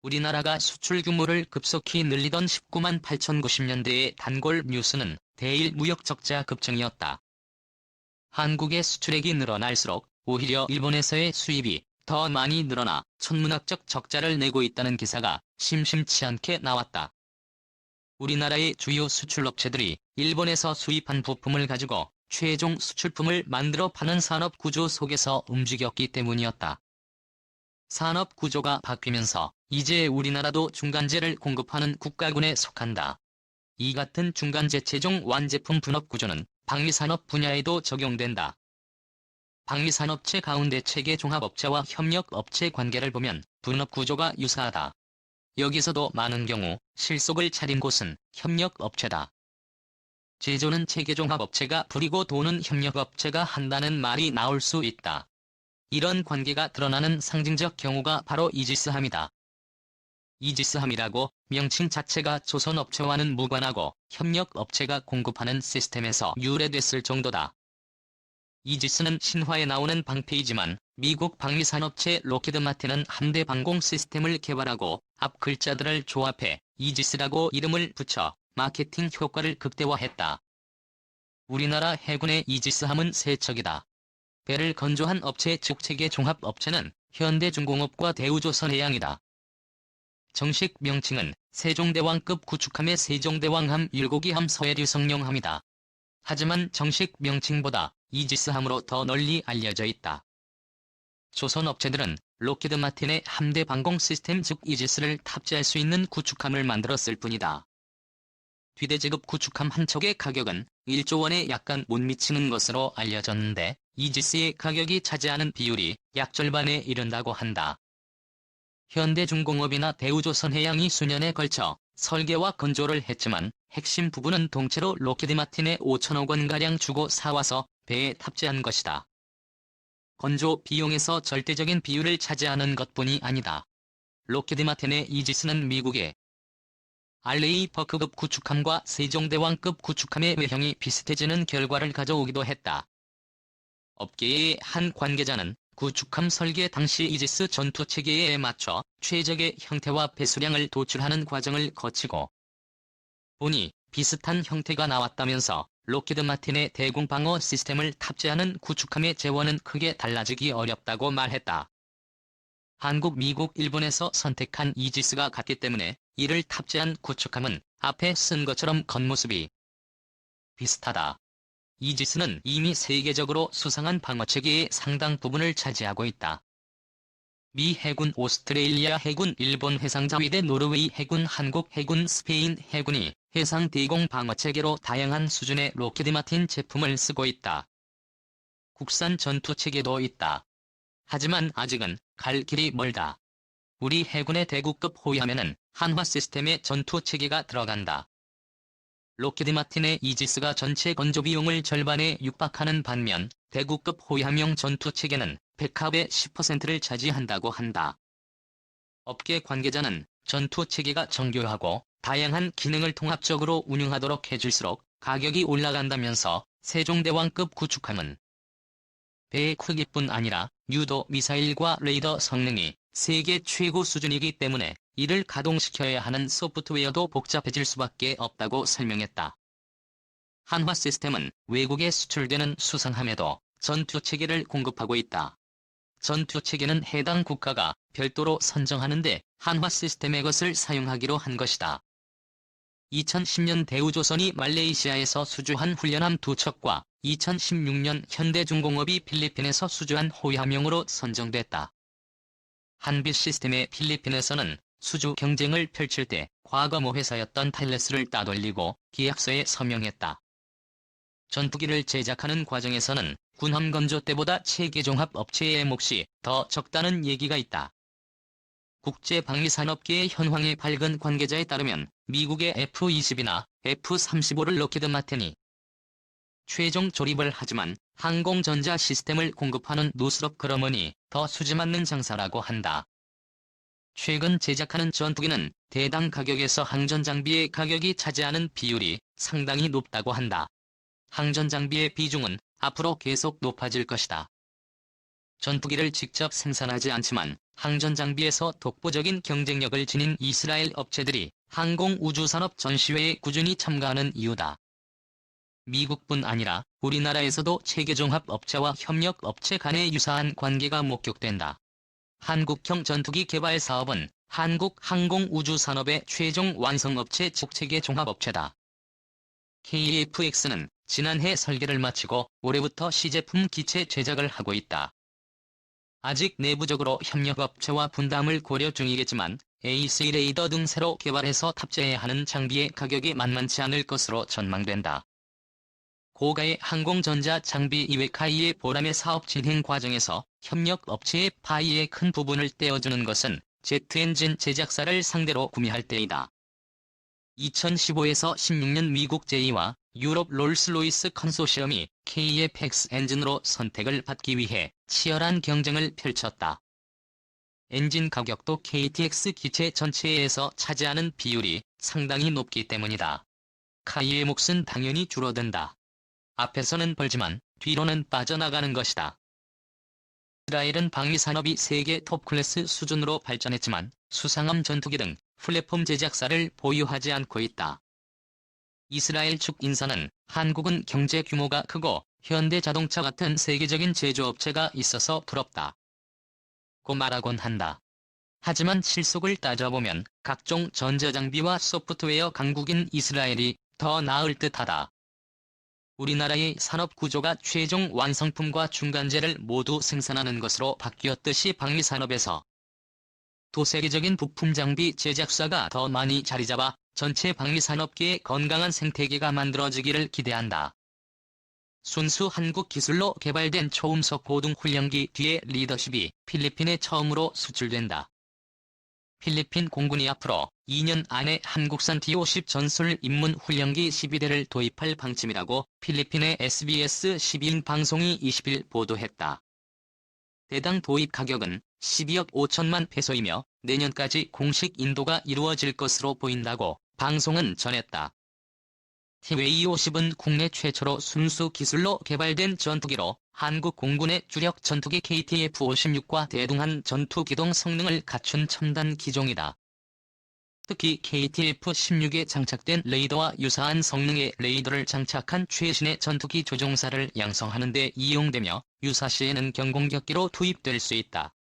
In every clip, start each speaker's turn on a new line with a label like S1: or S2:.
S1: 우리나라가 수출 규모를 급속히 늘리던 19만 8,090년대의 단골 뉴스는 대일 무역 적자 급증이었다. 한국의 수출액이 늘어날수록 오히려 일본에서의 수입이 더 많이 늘어나 천문학적 적자를 내고 있다는 기사가 심심치 않게 나왔다. 우리나라의 주요 수출업체들이 일본에서 수입한 부품을 가지고 최종 수출품을 만들어 파는 산업 구조 속에서 움직였기 때문이었다. 산업 구조가 바뀌면서 이제 우리나라도 중간재를 공급하는 국가군에 속한다. 이 같은 중간재 최종 완제품 분업 구조는 방위산업 분야에도 적용된다. 방위산업체 가운데 체계 종합업체와 협력업체 관계를 보면 분업 구조가 유사하다. 여기서도 많은 경우 실속을 차린 곳은 협력업체다. 제조는 체계종합업체가 부리고 돈은 협력업체가 한다는 말이 나올 수 있다. 이런 관계가 드러나는 상징적 경우가 바로 이지스함이다. 이지스함이라고 명칭 자체가 조선업체와는 무관하고 협력업체가 공급하는 시스템에서 유래됐을 정도다. 이지스는 신화에 나오는 방패이지만 미국 방위산업체 로키드 마틴은 함대 방공 시스템을 개발하고 앞 글자들을 조합해 이지스라고 이름을 붙여 마케팅 효과를 극대화했다. 우리나라 해군의 이지스함은 세 척이다. 배를 건조한 업체 즉 체계 종합업체는 현대중공업과 대우조선해양이다. 정식 명칭은 세종대왕급 구축함의 세종대왕함 율곡이함 서해류성룡함이다. 하지만 정식 명칭보다 이지스함으로 더 널리 알려져 있다. 조선업체들은 로키드 마틴의 함대 방공 시스템 즉 이지스를 탑재할 수 있는 구축함을 만들었을 뿐이다. 뒤대지급 구축함 한 척의 가격은 1조 원에 약간 못 미치는 것으로 알려졌는데 이지스의 가격이 차지하는 비율이 약 절반에 이른다고 한다. 현대중공업이나 대우조선해양이 수년에 걸쳐 설계와 건조를 했지만 핵심 부분은 동체로 로키드 마틴에 5천억 원가량 주고 사와서 배에 탑재한 것이다. 건조 비용에서 절대적인 비율을 차지하는 것뿐이 아니다. 로키드 마틴의 이지스는 미국의 RA 버크급 구축함과 세종대왕급 구축함의 외형이 비슷해지는 결과를 가져오기도 했다. 업계의 한 관계자는 구축함 설계 당시 이지스 전투체계에 맞춰 최적의 형태와 배수량을 도출하는 과정을 거치고 보니 비슷한 형태가 나왔다면서 로키드 마틴의 대공 방어 시스템을 탑재하는 구축함의 재원은 크게 달라지기 어렵다고 말했다. 한국, 미국, 일본에서 선택한 이지스가 같기 때문에 이를 탑재한 구축함은 앞에 쓴 것처럼 겉모습이 비슷하다. 이지스는 이미 세계적으로 수상한 방어체계의 상당 부분을 차지하고 있다. 미 해군, 오스트레일리아 해군, 일본 해상자위대, 노르웨이 해군, 한국 해군, 스페인 해군이 해상 대공 방어체계로 다양한 수준의 로키드 마틴 제품을 쓰고 있다. 국산 전투체계도 있다. 하지만 아직은 갈 길이 멀다. 우리 해군의 대구급 호위함에는 한화 시스템의 전투체계가 들어간다. 로키드 마틴의 이지스가 전체 건조 비용을 절반에 육박하는 반면 대구급 호위함용 전투체계는 백합의 10%를 차지한다고 한다. 업계 관계자는 전투체계가 정교하고 다양한 기능을 통합적으로 운용하도록 해줄수록 가격이 올라간다면서 세종대왕급 구축함은 배의 크기뿐 아니라 유도 미사일과 레이더 성능이 세계 최고 수준이기 때문에 이를 가동시켜야 하는 소프트웨어도 복잡해질 수밖에 없다고 설명했다. 한화 시스템은 외국에 수출되는 수상함에도 전투체계를 공급하고 있다. 전투체계는 해당 국가가 별도로 선정하는데 한화 시스템의 것을 사용하기로 한 것이다. 2010년 대우조선이 말레이시아에서 수주한 훈련함 2척과 2016년 현대중공업이 필리핀에서 수주한 호위함용으로 선정됐다. 한빛 시스템의 필리핀에서는 수주 경쟁을 펼칠 때 과거 모회사였던 타일레스를 따돌리고 계약서에 서명했다. 전투기를 제작하는 과정에서는 군함 건조 때보다 체계종합업체의 몫이 더 적다는 얘기가 있다. 국제방위산업계의 현황의 밝은 관계자에 따르면 미국의 F-20이나 F-35를 로키드 마틴이 최종 조립을 하지만 항공전자 시스템을 공급하는 노스롭 그러머니 더 수지맞는 장사라고 한다. 최근 제작하는 전투기는 대당 가격에서 항전장비의 가격이 차지하는 비율이 상당히 높다고 한다. 항전장비의 비중은 앞으로 계속 높아질 것이다. 전투기를 직접 생산하지 않지만 항전 장비에서 독보적인 경쟁력을 지닌 이스라엘 업체들이 항공우주산업 전시회에 꾸준히 참가하는 이유다. 미국뿐 아니라 우리나라에서도 체계종합업체와 협력업체 간의 유사한 관계가 목격된다. 한국형 전투기 개발 사업은 한국항공우주산업의 최종 완성업체 즉 체계종합업체다. KFX는 지난해 설계를 마치고 올해부터 시제품 기체 제작을 하고 있다. 아직 내부적으로 협력업체와 분담을 고려 중이겠지만 AC 레이더 등 새로 개발해서 탑재해야 하는 장비의 가격이 만만치 않을 것으로 전망된다. 고가의 항공전자 장비 이외 카이의 보람의 사업 진행 과정에서 협력업체의 파이의 큰 부분을 떼어주는 것은 제트엔진 제작사를 상대로 구매할 때이다. 2015에서 16년 미국 제이와 유럽 롤스로이스 컨소시엄이 KFX 엔진으로 선택을 받기 위해 치열한 경쟁을 펼쳤다. 엔진 가격도 KTX 기체 전체에서 차지하는 비율이 상당히 높기 때문이다. 카이의 몫은 당연히 줄어든다. 앞에서는 벌지만 뒤로는 빠져나가는 것이다. 이스라엘은 방위산업이 세계 톱클래스 수준으로 발전했지만 수상함 전투기 등 플랫폼 제작사를 보유하지 않고 있다. 이스라엘 측 인사는 한국은 경제 규모가 크고 현대자동차 같은 세계적인 제조업체가 있어서 부럽다 고 말하곤 한다. 하지만 실속을 따져보면 각종 전자장비와 소프트웨어 강국인 이스라엘이 더 나을 듯하다. 우리나라의 산업 구조가 최종 완성품과 중간재를 모두 생산하는 것으로 바뀌었듯이 방위산업에서 도세계적인 부품 장비 제작사가 더 많이 자리잡아 전체 방위산업계의 건강한 생태계가 만들어지기를 기대한다. 순수 한국 기술로 개발된 초음속 고등 훈련기 뒤에 리더십이 필리핀에 처음으로 수출된다. 필리핀 공군이 앞으로 2년 안에 한국산 D-50 전술 입문 훈련기 12대를 도입할 방침이라고 필리핀의 SBS 12인 방송이 20일 보도했다. 대당 도입 가격은 12억 5천만 페소이며 내년까지 공식 인도가 이루어질 것으로 보인다고 방송은 전했다. TWA-50은 국내 최초로 순수 기술로 개발된 전투기로 한국 공군의 주력 전투기 KTF-56과 대등한 전투기동 성능을 갖춘 첨단 기종이다. 특히 KTF-16에 장착된 레이더와 유사한 성능의 레이더를 장착한 최신의 전투기 조종사를 양성하는 데 이용되며 유사시에는 경공격기로 투입될 수 있다.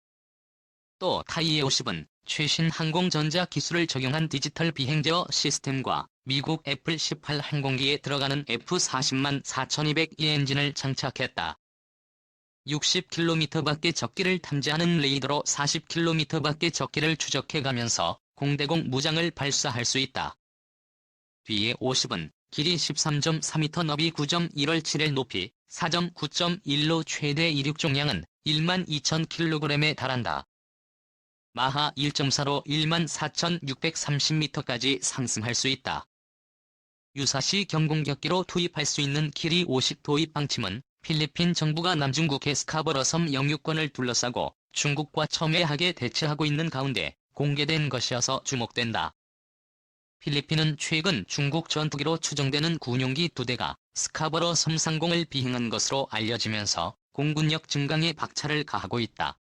S1: 또 타이에-50은 최신 항공전자 기술을 적용한 디지털 비행제어 시스템과 미국 F-18 항공기에 들어가는 F-40만 4200의 엔진을 장착했다. 60km 밖의 적기를 탐지하는 레이더로 40km 밖의 적기를 추적해가면서 공대공 무장을 발사할 수 있다. 뒤에 50은 길이 13.4m 너비 9.1월7의 높이 4.9.1로 최대 이륙重量은 12,000kg에 달한다. 마하 1.4로 14,630m까지 상승할 수 있다. 유사시 경공격기로 투입할 수 있는 길이 50 도입 방침은 필리핀 정부가 남중국해 스카버러 섬 영유권을 둘러싸고 중국과 첨예하게 대치하고 있는 가운데 공개된 것이어서 주목된다. 필리핀은 최근 중국 전투기로 추정되는 군용기 2대가 스카버러 섬 상공을 비행한 것으로 알려지면서 공군력 증강에 박차를 가하고 있다.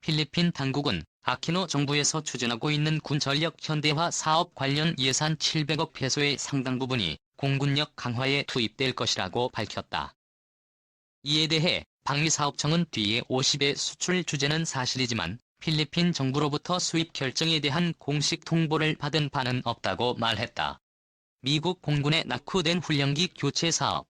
S1: 필리핀 당국은 아키노 정부에서 추진하고 있는 군 전력 현대화 사업 관련 예산 700억 페소의 상당 부분이 공군력 강화에 투입될 것이라고 밝혔다. 이에 대해 방위사업청은 뒤에 50의 수출 규제는 사실이지만 필리핀 정부로부터 수입 결정에 대한 공식 통보를 받은 바는 없다고 말했다. 미국 공군의 낙후된 훈련기 교체 사업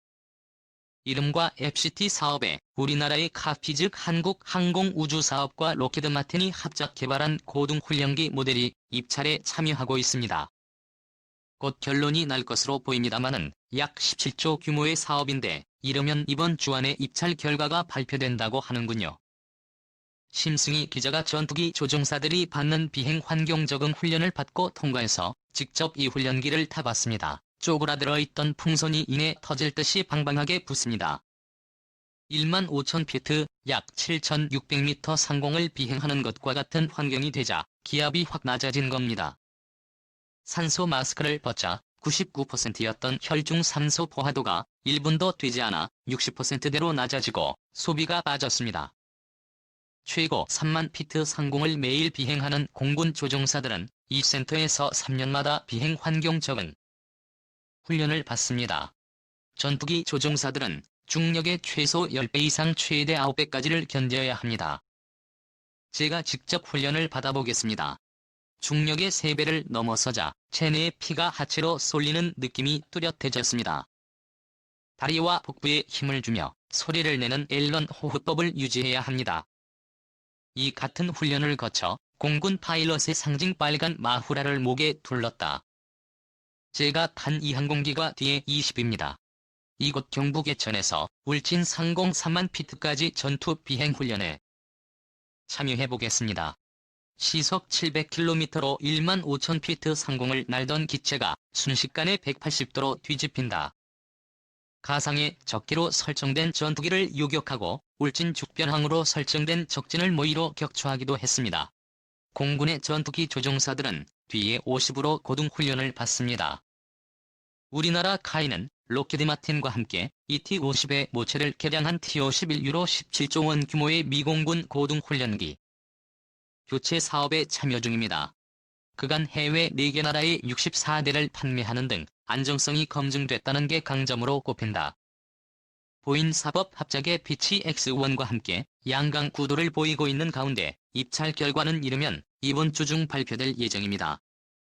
S1: 이름과 FCT 사업에 우리나라의 카피 즉 한국항공우주사업과 록히드 마틴이 합작 개발한 고등훈련기 모델이 입찰에 참여하고 있습니다. 곧 결론이 날 것으로 보입니다마는 약 17조 규모의 사업인데 이르면 이번 주 안에 입찰 결과가 발표된다고 하는군요. 심승희 기자가 전투기 조종사들이 받는 비행 환경 적응 훈련을 받고 통과해서 직접 이 훈련기를 타봤습니다. 쪼그라들어 있던 풍선이 이내 터질 듯이 방방하게 붙습니다. 15,000피트, 약 7,600m 상공을 비행하는 것과 같은 환경이 되자 기압이 확 낮아진 겁니다. 산소 마스크를 벗자 99%였던 혈중 산소 포화도가 1분도 되지 않아 60%대로 낮아지고 소비가 빠졌습니다. 최고 3만 피트 상공을 매일 비행하는 공군 조종사들은 이 센터에서 3년마다 비행 환경 적응 훈련을 받습니다. 전투기 조종사들은 중력의 최소 10배 이상 최대 9배까지를 견뎌야 합니다. 제가 직접 훈련을 받아보겠습니다. 중력의 3배를 넘어서자 체내의 피가 하체로 쏠리는 느낌이 뚜렷해졌습니다. 다리와 복부에 힘을 주며 소리를 내는 앨런 호흡법을 유지해야 합니다. 이 같은 훈련을 거쳐 공군 파일럿의 상징 빨간 마후라를 목에 둘렀다. 제가 탄 이 항공기가 DA-20입니다. 이곳 경북 예천에서 울진 상공 3만 피트까지 전투 비행 훈련에 참여해보겠습니다. 시속 700km로 1만 5천 피트 상공을 날던 기체가 순식간에 180도로 뒤집힌다. 가상의 적기로 설정된 전투기를 요격하고 울진 죽변항으로 설정된 적진을 모의로 격추하기도 했습니다. 공군의 전투기 조종사들은 뒤에 50으로 고등훈련을 받습니다. 우리나라 카이는 록히드 마틴과 함께 ET-50의 모체를 개량한 T-51 유로 17조 원 규모의 미공군 고등훈련기 교체 사업에 참여 중입니다. 그간 해외 4개 나라에 64대를 판매하는 등 안정성이 검증됐다는 게 강점으로 꼽힌다. 보인 사법 합작의 PX-1과 함께 양강 구도를 보이고 있는 가운데 입찰 결과는 이르면 이번 주 중 발표될 예정입니다.